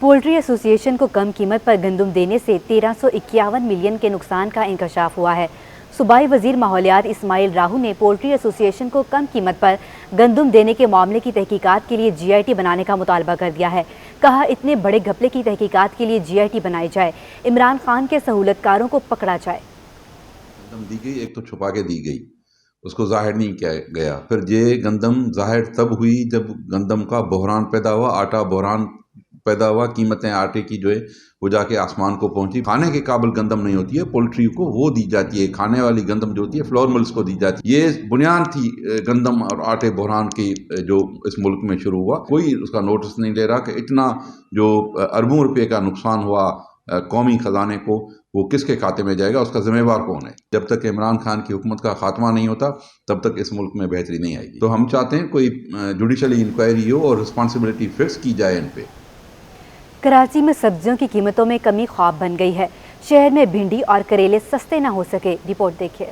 Poultry association को कम कीमत पर गंदम देने से 1351 मिलियन के नुकसान का इंकशाफ हुआ है। सूबाई वजीर माहौलियात इस्माइल राहू ने पोल्ट्री एसोसिएशन को कम कीमत पर गंदम देने के मामले की तहकीकात के लिए GIT बनाने का मुतालबा कर दिया है। कहा, इतने बड़े घपले की तहकीकात के लिए GIT बनाई जाए, इमरान खान के सहूलतकारों को पकड़ा जाए। गंदम दी गई, एक तो छुपा के दी गई, उसको जाहिर नहीं किया गया। फिर ये गंदम जाहिर तब हुई जब गंदम का बहरान पैदा हुआ, आटा बहरान पैदा हुआ, कीमतें आटे की जो है वो जाके आसमान को पहुंची। खाने के काबिल गंदम नहीं होती है, पोल्ट्री को वो दी जाती है, खाने वाली गंदम जो होती है फ्लोर मिल्स को दी जाती है। ये बुनियाद थी गंदम और आटे बहरान की जो इस मुल्क में शुरू हुआ। कोई उसका नोटिस नहीं ले रहा कि इतना जो अरबों रुपये का नुकसान हुआ कौमी ख़जाने को, वो किसके खाते में जाएगा, उसका जिम्मेवार कौन है। जब तक इमरान खान की हुकूमत का खात्मा नहीं होता तब तक इस मुल्क में बेहतरी नहीं आएगी। तो हम चाहते हैं कोई जुडिशली इंक्वायरी हो और रिस्पॉन्सिबिलिटी फिक्स की जाए इन पे। कराची में सब्जियों की कीमतों में कमी ख्वाब बन गई है। शहर में भिंडी और करेले सस्ते न हो सके। रिपोर्ट देखिए।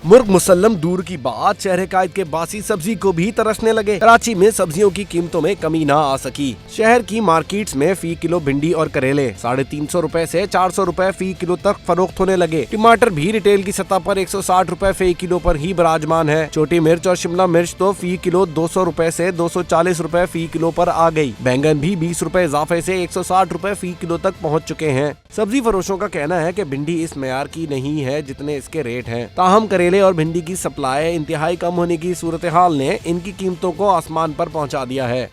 मुर्ग मुसल्लम दूर की बात, शहर कायद के बासी सब्जी को भी तरसने लगे। कराची में सब्जियों की कीमतों में कमी ना आ सकी। शहर की मार्केट्स में फी किलो भिंडी और करेले 350 रुपए से 400 रुपए फी किलो तक फरोख्त होने लगे। टमाटर भी रिटेल की सतह पर 160 रुपए फी किलो पर ही बराजमान है। छोटी मिर्च और शिमला मिर्च तो फी किलो 200 रुपए से 240 रुपए फी किलो पर आ गई। बैंगन भी 20 रुपए इजाफे से 160 रुपए फी किलो तक पहुँच चुके हैं। सब्जी फरोशों का कहना है कि भिंडी इस मेयार की नहीं है जितने इसके रेट हैं। ताहम करेले और भिंडी की सप्लाई इंतहाई कम होने की सूरत हाल ने इनकी कीमतों को आसमान पर पहुंचा दिया है।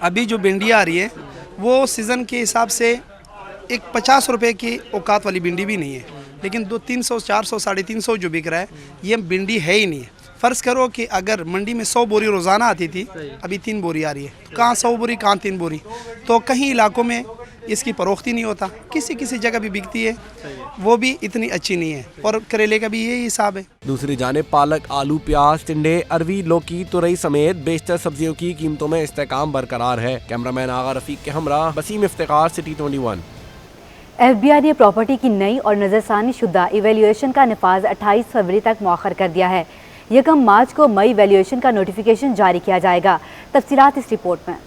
अभी जो भिंडी आ रही है वो सीज़न के हिसाब से एक 50 रुपए की औकात वाली भिंडी भी नहीं है, लेकिन 300, 400, 350 जो बिक रहा है ये भिंडी है ही नहीं है। फ़र्ज़ करो कि अगर मंडी में 100 बोरी रोज़ाना आती थी, अभी 3 बोरी आ रही है। तो कहाँ 100 बोरी, कहाँ 3 बोरी। तो कहीं इलाकों में इसकी फरोख्ती नहीं होता, किसी जगह भी बिकती है, वो भी इतनी अच्छी नहीं है। और करेले का भी यही हिसाब है। दूसरी जानिब पालक, आलू, प्याज, टिंडे, अरवी, लौकी, तुरई समेत बेशतर सब्जियों की कीमतों में इस्तेकाम बरकरार है। कैमरामैन आगा रफीक के हमरा बसीम इफ्तिखार, सिटी 21। FBI ने प्रॉपर्टी की नई और नजरसानी शुदा इवेल्युएशन का नफाज 28 फरवरी तक मौखर कर दिया है। 1 मार्च को मई वैल्यूएशन का नोटिफिकेशन जारी किया जाएगा। तफसीलात इस रिपोर्ट में।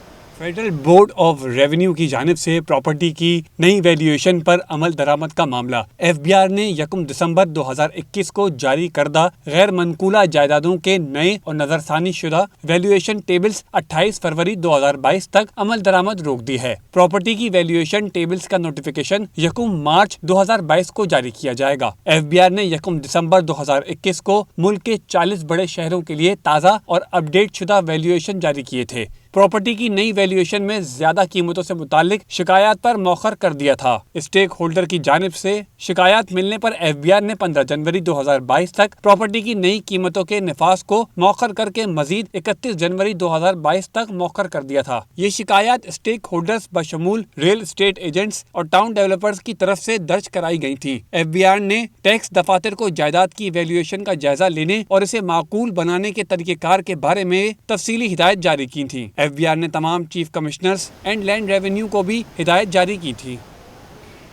फेडरल बोर्ड ऑफ रेवेन्यू की जानिब से प्रॉपर्टी की नई वैल्यूएशन पर अमल दरामद का मामला FBR ने 1 दिसंबर 2021 को जारी करदा गैर मनकूला जायदादों के नए और नजरसानी शुदा वैल्यूएशन टेबल्स 28 फरवरी 2022 तक अमल दरामद रोक दी है। प्रॉपर्टी की वैल्यूएशन टेबल्स का नोटिफिकेशन 1 मार्च 2022 को जारी किया जाएगा। FBR ने 1 दिसंबर 2021 को मुल्क के 40 बड़े शहरों के लिए ताज़ा और अपडेट शुदा वैल्यूएशन जारी किए थे। प्रॉपर्टी की नई वैल्यूएशन में ज्यादा कीमतों से मुतालिक शिकायत पर मौखर कर दिया था। स्टेक होल्डर की जानिब से शिकायत मिलने पर FBR ने 15 जनवरी 2022 तक प्रॉपर्टी की नई कीमतों के निफाज को मौखर करके मजीद 31 जनवरी 2022 तक मौखर कर दिया था। ये शिकायत स्टेक होल्डर्स बशमूल रियल एस्टेट एजेंट्स और टाउन डेवलपर्स की तरफ से दर्ज कराई गई थी। FBR ने टैक्स दफातर को जायदाद की वैल्यूएशन का जायजा लेने और इसे माकूल बनाने के तरीकेकार के बारे में तफसीली हिदायत जारी की थी। FBR ने तमाम chief commissioners and land revenue को भी हिदायत जारी की थी।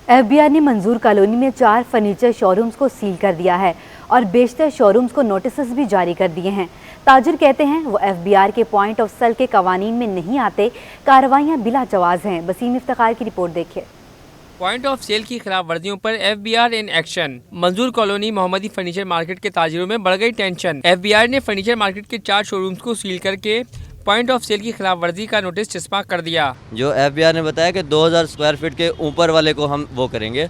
FBR ने मंजूर कॉलोनी में 4 फर्नीचर शोरूम्स को सील कर दिया है और बेशतर शोरूम्स को नोटिस भी जारी कर दिए हैं। ताजिर कहते हैं वो FBR के पॉइंट ऑफ सेल के कवानीन में नहीं आते, कार्रवाइयाँ बिला जवाज हैं। बसीम इफ्तिखार की रिपोर्ट देखिए। पॉइंट ऑफ सेल की खिलाफ वर्जियों पर FBR इन एक्शन। मंजूर कॉलोनी मोहम्मदी फर्नीचर मार्केट के ताजिरों में बढ़ गई टेंशन। FBR ने फर्नीचर मार्केट के 4 शोरूम्स को सील करके पॉइंट ऑफ सेल की खिलाफ वर्जी का नोटिस चस्पा कर दिया। जो FBR ने बताया कि 2000 स्क्वायर फीट के ऊपर वाले को हम वो करेंगे,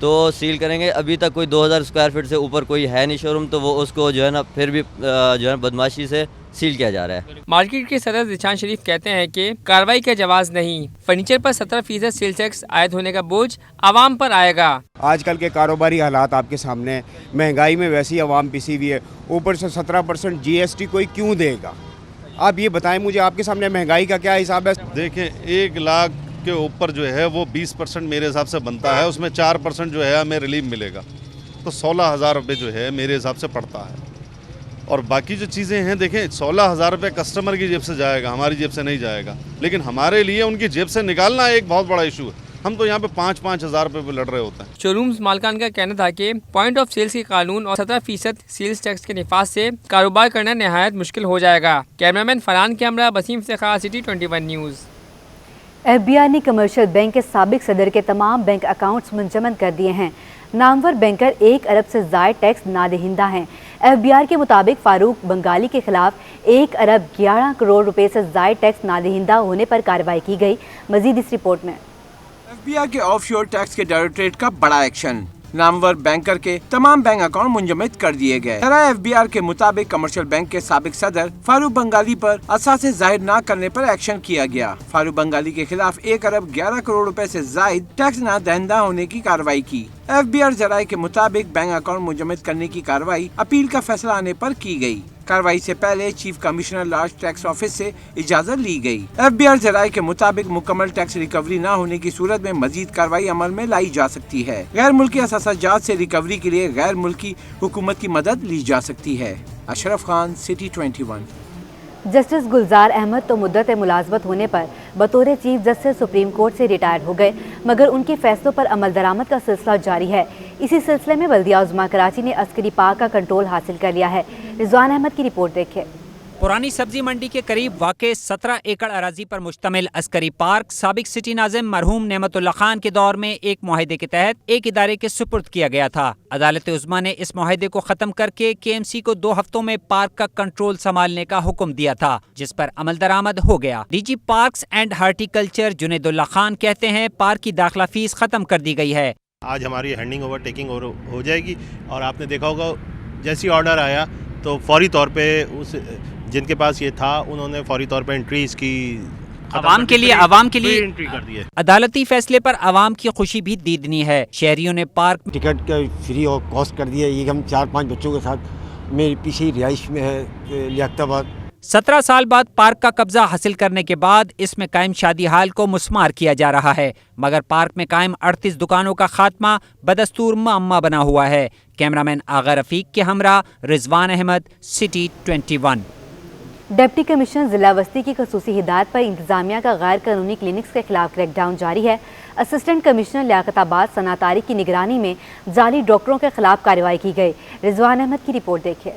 तो सील करेंगे। अभी तक कोई 2000 स्क्वायर फीट से ऊपर कोई है नहीं शोरूम, तो वो उसको जो है ना फिर भी जो है बदमाशी से सील किया जा रहा है। मार्केट के सदर जिशान शरीफ कहते हैं कि कार्रवाई का जवाब नहीं, फर्नीचर पर 17% सेल टैक्स आयद होने का बोझ आवाम पर आएगा। आजकल के कारोबारी हालात आपके सामने, महंगाई में वैसी आवाम पिसी हुई है, ऊपर से 17% GST कोई क्यों देगा? आप ये बताएं मुझे, आपके सामने महंगाई का क्या हिसाब है? देखें, 1 लाख के ऊपर जो है वो 20% मेरे हिसाब से बनता है, उसमें 4% जो है हमें रिलीफ मिलेगा, तो 16,000 रुपये जो है मेरे हिसाब से पड़ता है। और बाकी जो चीज़ें हैं, देखें 16,000 रुपये कस्टमर की जेब से जाएगा, हमारी जेब से नहीं जाएगा, लेकिन हमारे लिए उनकी जेब से निकालना एक बहुत बड़ा इशू है। हम तो यहाँ पे 5-5 हज़ार रुपये पे लड़ रहे होते हैं। शोरूम्स मालकान का कहना था कि पॉइंट ऑफ सेल्स के कानून और 17% सेल्स टैक्स के निफाज से कारोबार करना नहायत मुश्किल हो जाएगा। कैमरामैन फरहान के हमरा, Basim Iftikhar, city 21 news. FBI ने कमर्शियल बैंक के साबिक सदर के तमाम बैंक अकाउंट्स मुंजमद कर दिए हैं। नामवर बैंकर 1 अरब से ज़ायद टैक्स नादहिंदा हैं। FBI के मुताबिक फारूक बंगाली के खिलाफ 1 अरब 11 करोड़ रुपए से ज़ायद टैक्स नादहिंदा होने पर कार्रवाई की गई। मजीद इस रिपोर्ट में। FBI के ऑफशोर टैक्स के डायरेक्टरेट का बड़ा एक्शन, नामवर बैंकर के तमाम बैंक अकाउंट मुंजमद कर दिए गए। FBI के मुताबिक कमर्शियल बैंक के साबिक सदर फारूक बंगाली पर असासे जाहिर न करने पर एक्शन किया गया। फारूक बंगाली के खिलाफ 1 अरब 11 करोड़ रुपए से जायद टैक्स ना दहिंदा होने की कार्रवाई की। FBI जराये के मुताबिक बैंक अकाउंट मुंजमद करने की कार्रवाई अपील का फैसला आने पर की गई। कार्रवाई से पहले chief commissioner large tax office से इजाजत ली गई। FBI जराये के मुताबिक मुकम्मल टैक्स रिकवरी न होने की सूरत में मजीद कार्रवाई अमल में लाई जा सकती है। गैर मुल्की असासाजात से रिकवरी के लिए गैर मुल्की हुकूमत की मदद ली जा सकती है। अशरफ खान, सिटी 21। जस्टिस गुलजार अहमद तो मुद्दत मुलाजमत होने पर बतौर चीफ जस्टिस सुप्रीम कोर्ट से रिटायर्ड हो गए, मगर उनके फैसलों पर अमल दरामद का सिलसिला जारी है। इसी सिलसिले में बल्दिया उज़्मा कराची ने अस्करी पार्क का कंट्रोल हासिल कर लिया है। रिजवान अहमद की रिपोर्ट देखें। पुरानी सब्जी मंडी के करीब वाक़े 17 एकड़ अराजी पर मुश्तमिल अस्करी पार्क साबिक सिटी नाज़िम मरहूम नेमतुल्लाह खान के दौर में एक मुआहदे के तहत एक इदारे के सुपुर्द किया गया था। अदालत उज़्मा ने इस मुआहदे को ख़त्म करके KMC को 2 हफ्तों में पार्क का कंट्रोल संभालने का हुक्म दिया था, जिस पर अमल दरामद हो गया। DG parks and horticulture Junaidullah Khan कहते हैं पार्क की दाखिला फीस ख़त्म कर दी गई है। आज हमारी हैंडिंग ओवर टेकिंग हो जाएगी और आपने देखा होगा जैसी ऑर्डर आया तो फौरी तौर पे उस जिनके पास ये था उन्होंने फौरी तौर पे एंट्रीज की आवाम के लिए एंट्री कर दी है। अदालती फैसले पर आवाम की खुशी भी दीदनी है। शहरियों ने पार्क टिकट का फ्री और कॉस्ट कर दिया। ये हम 4-5 बच्चों के साथ मेरी पीछे ही रिहाइश में है लियाकताबाद। 17 साल बाद पार्क का कब्जा हासिल करने के बाद इसमें कायम शादी हाल को मुस्मार किया जा रहा है, मगर पार्क में कायम 38 दुकानों का खात्मा बदस्तूर मामला बना हुआ है। कैमरामैन आगा रफीक के हमरा Rizwan Ahmed, city 21। Deputy commissioner जिला वस्ती की खसूसी हिदायत पर इंतजामिया का गैर कानूनी क्लिनिक्स के खिलाफ क्रैकडाउन जारी है। असिस्टेंट कमिश्नर लियाकताबाद सनातारी की निगरानी में जाली डॉक्टरों के खिलाफ कार्रवाई की गई। रिजवान अहमद की रिपोर्ट देखिए।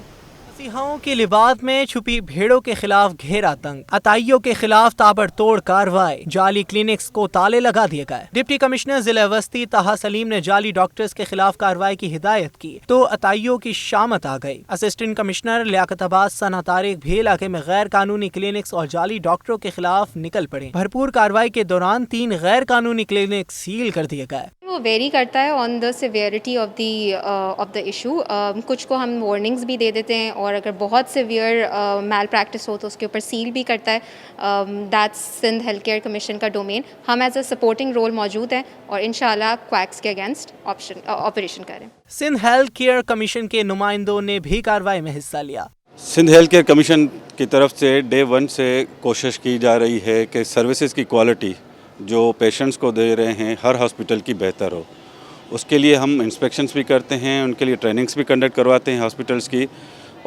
मसीहाओं की लिबास में छुपी भीड़ों के खिलाफ घेरा तंग, अताइयों के खिलाफ ताबड़तोड़ कार्रवाई, जाली क्लिनिक्स को ताले लगा दिए गए। डिप्टी कमिश्नर जिला वस्ती ताहा सलीम ने जाली डॉक्टर्स के खिलाफ कार्रवाई की हिदायत की तो अताइयों की शामत आ गई। असिस्टेंट कमिश्नर लियाकताबाद सना तारिक भी इलाके में गैर कानूनी क्लिनिक्स और जाली डॉक्टरों के खिलाफ निकल पड़े। भरपूर कार्रवाई के दौरान 3 गैर कानूनी क्लिनिक सील कर दिए गए। वो वेरी करता है on the severity of the issue. कुछ को हम वार्निंग्स भी दे देते हैं और अगर बहुत सिवियर मैल प्रैक्टिस हो तो उसके ऊपर सील भी करता है। That's Sindh health care commission का डोमेन। हम एज अ सपोर्टिंग रोल मौजूद हैं और इंशाल्लाह क्वैक्स के अगेंस्ट ऑपरेशन करें। सिंध हेल्थ केयर कमीशन के नुमाइंदों ने भी कार्रवाई में हिस्सा लिया। सिंध हेल्थ केयर कमीशन की तरफ से डे 1 से कोशिश की जा रही है कि सर्विसेज की क्वालिटी जो पेशेंट्स को दे रहे हैं हर हॉस्पिटल की बेहतर हो। उसके लिए हम इंस्पेक्शंस भी करते हैं, उनके लिए ट्रेनिंग्स भी कंडक्ट करवाते हैं हॉस्पिटल्स की।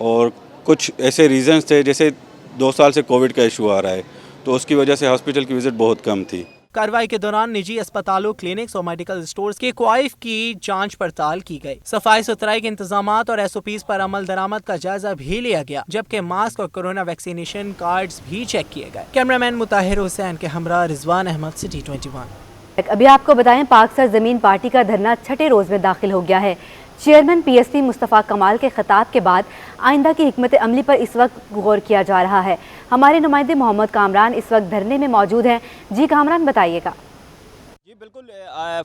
और कुछ ऐसे रीजंस थे जैसे 2 साल से कोविड का इशू आ रहा है तो उसकी वजह से हॉस्पिटल की विजिट बहुत कम थी। कार्रवाई के दौरान निजी अस्पतालों, क्लिनिक्स और मेडिकल स्टोर्स के क्वाइफ की जांच पड़ताल की गई। सफाई सुथराई के इंतजामात और SOPs पर अमल दरामद का जायजा भी लिया गया, जबकि मास्क और कोरोना वैक्सीनेशन कार्ड्स भी चेक किए गए। कैमरामैन मुताहिर हुसैन के हमरा रिजवान अहमद, सिटी 21। अभी आपको बताएं पाक सरजमीन पार्टी का धरना 6ठे रोज में दाखिल हो गया है। चेयरमैन PSP मुस्तफ़ा कमाल के खिताब के बाद आइंदा की हिकमत अमली पर इस वक्त गौर किया जा रहा है। हमारे नुमाइंदे मोहम्मद कामरान इस वक्त धरने में मौजूद हैं। जी कामरान, बताइएगा। जी बिल्कुल,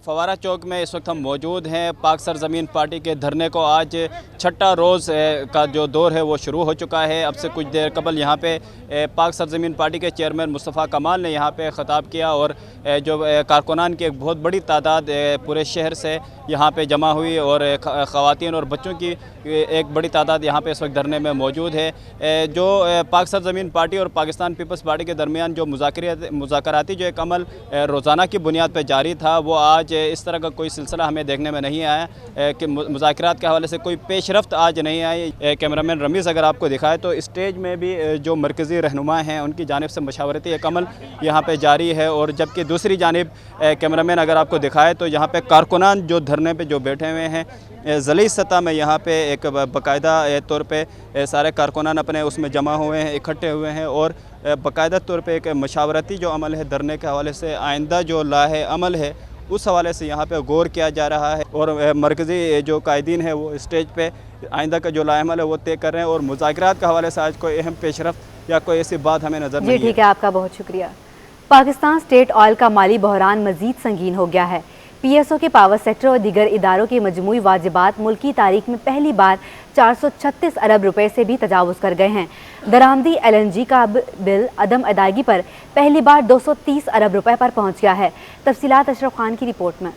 फवारा चौक में इस वक्त हम मौजूद हैं। पाक सरजमीन पार्टी के धरने को आज 6ठा रोज़ का जो दौर है वो शुरू हो चुका है। अब से कुछ देर कबल यहाँ पे पाक सरजमीन पार्टी के चेयरमैन मुस्तफ़ा कमाल ने यहाँ पे ख़िताब किया और जो कारकुनान की एक बहुत बड़ी तादाद पूरे शहर से यहाँ पे जमा हुई और ख़वातीन और बच्चों की एक बड़ी तादाद यहाँ पे इस वक्त धरने में मौजूद है। जो पाक सरजमीन पार्टी और पाकिस्तान पीपल्स पार्टी के दरमियान जो मुज़ाकराती जो एक अमल रोज़ाना की बुनियाद पर जारी था वो आज इस तरह का कोई सिलसिला हमें देखने में नहीं आया कि मुज़ाकरात के हवाले से कोई पेशरफ्त आज नहीं आई। कैमरामैन रमीज़ अगर आपको दिखाए तो स्टेज में भी जो मरकज़ी रहनुमा हैं उनकी जानिब से मशावरती एक अमल यहाँ पे जारी है और जबकि दूसरी जानिब कैमरामैन अगर आपको दिखाए तो यहाँ पे कारकुनान जो धरने पे जो बैठे हुए हैं ज़ली सतह में यहाँ पे एक बाकायदा तौर पे सारे कारकुनान अपने उसमें जमा हुए हैं, इकट्ठे हुए हैं और बाकायदा तौर पे एक मशावरती जो अमल है धरने के हवाले से, आइंदा जो लाहे अमल है उस हवाले से यहाँ पे गौर किया जा रहा है और मरकज़ी जो कायदीन है वो स्टेज पे आइंदा का जो लाहे अमल है वो तय कर रहे हैं और मुज़ाकरात के हवाले से आज कोई अहम पेशरफ या कोई ऐसी बात हमें नज़र नहीं है। ठीक है, आपका बहुत शुक्रिया। पाकिस्तान स्टेट ऑयल का माली बहरान मजीद संगीन हो गया है। PSO के पावर सेक्टर और दीगर इदारों के मजमूई वाजिबात मुल्की तारीख में पहली बार 436 अरब रुपए से भी तजावुज़ कर गए हैं। दरामदी LNG का बिल अदम अदायगी पर पहली बार 230 अरब रुपए पर पहुंच गया है। तफसीलात अशरफ खान की रिपोर्ट में।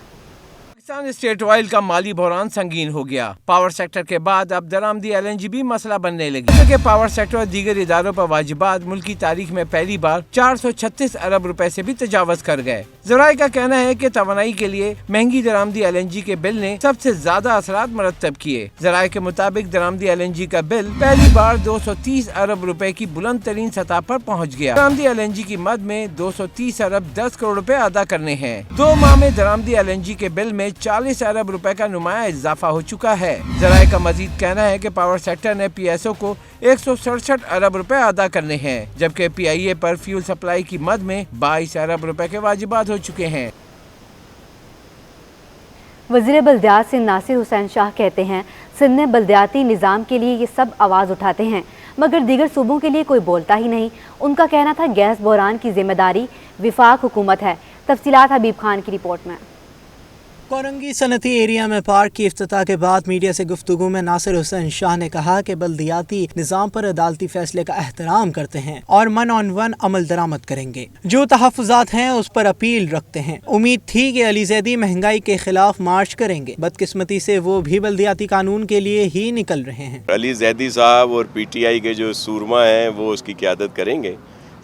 पाकिस्तान स्टेट ऑयल का माली बहरान संगीन हो गया। पावर सेक्टर के बाद अब दरामदी LNG भी मसला बनने लगी, क्योंकि पावर सेक्टर और दीगर इदारों पर वाजिबात मुल्की तारीख में पहली बार 436 अरब रुपए से भी तजावज़ कर गए। ज़राए का कहना है कि तवानाई के लिए महंगी दरामदी LNG के बिल ने सबसे ज्यादा असरात मरतब किए। ज़राए के मुताबिक दरामदी LNG का बिल पहली बार 230 अरब रुपए की बुलंद तरीन सतह पर पहुँच गया। दरामदी LNG की मद में 230 अरब 10 करोड़ रुपए अदा करने हैं। 2 माह में दरामदी LNG के बिल में 40 अरब रुपए का नुमाया इजाफा हो चुका है। ज़राए का मजीद कहना है कि पावर सेक्टर ने PSO को 167 अरब रुपए अदा करने हैं, जबकि PIA पर फ्यूल सप्लाई की मद में 22 अरब रुपए के वाजिबात हो चुके हैं। वज़ीर बल्दियात सिंध नासिर हुसैन शाह कहते हैं, सिंध में बल्दियाती निज़ाम के लिए ये सब आवाज़ उठाते हैं मगर दीगर सूबों के लिए कोई बोलता ही नहीं। उनका कहना था गैस बहरान की जिम्मेदारी विफाक हुकूमत है। तफसीलात हबीब खान की रिपोर्ट में। कोरंगी सनती एरिया में पार्क की इफ्तिताह के बाद मीडिया से गुफ्तगू में नासिर हुसैन शाह ने कहा कि बल्दियाती निज़ाम पर अदालती फैसले का एहतराम करते हैं और 1 on 1 अमल दरामद करेंगे। जो तहफ़्फ़ुज़ात हैं उस पर अपील रखते हैं। उम्मीद थी कि अली ज़ैदी महंगाई के खिलाफ मार्च करेंगे, बदकिस्मती से वो भी बल्दियाती कानून के लिए ही निकल रहे हैं। अली ज़ैदी साहब और PTI के जो सूरमा हैं वो उसकी क़यादत करेंगे।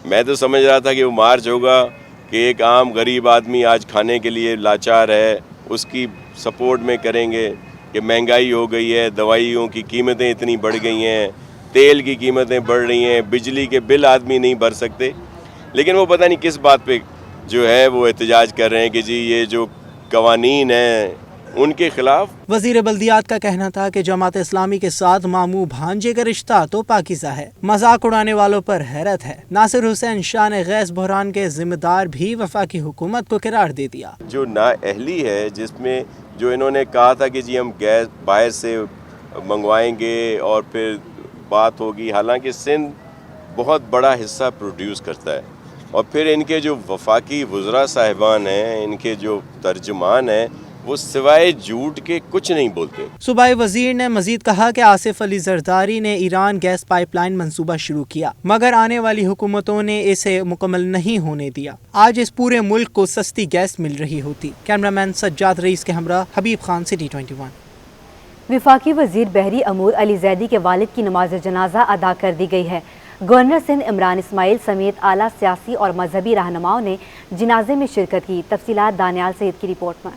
मैं तो समझ रहा था कि वो मार्च होगा कि एक आम गरीब आदमी आज खाने के लिए लाचार है, उसकी सपोर्ट में करेंगे कि महंगाई हो गई है, दवाइयों की कीमतें इतनी बढ़ गई हैं, तेल की कीमतें बढ़ रही हैं, बिजली के बिल आदमी नहीं भर सकते। लेकिन वो पता नहीं किस बात पे जो है वो एहतजाज कर रहे हैं कि जी ये जो कवानीन हैं उनके खिलाफ। वज़ीर बल्दियात का कहना था कि जमात इस्लामी के साथ मामू भांजे का रिश्ता तो पाकिज़ा है, मजाक उड़ाने वालों पर हैरत है। नासिर हुसैन शाह ने गैस बहरान के जिम्मेदार भी वफाकी हुकूमत को करार दे दिया। जो नाअहली है, जिसमें जो इन्होंने कहा था कि जी हम गैस बाहर से मंगवाएंगे और फिर बात होगी, हालांकि सिंध बहुत बड़ा हिस्सा प्रोड्यूस करता है और फिर इनके जो वफाकी वज़रा साहिबान हैं, इनके जो तर्जुमान हैं, वो सिवाय झूठ के कुछ नहीं बोलते। सूबाई वजीर ने मजीद कहा कि आसिफ अली जरदारी ने ईरान गैस पाइपलाइन मंसूबा शुरू किया मगर आने वाली हुकूमतों ने इसे मुकम्मल नहीं होने दिया। आज इस पूरे मुल्क को सस्ती गैस मिल रही होती। कैमरामैन सज्जाद रईस के हमरा हबीब खान, सिटी 21। विफाकी वजीर बहरी अमूर अली ज़ैदी के वालिद की नमाज जनाजा अदा कर दी गई है। गवर्नर सिंध इमरान इस्माइल समेत आला सियासी और मजहबी रहनुमाओं ने जनाजे में शिरकत की। तफसीलात दानियाल सईद की रिपोर्ट में।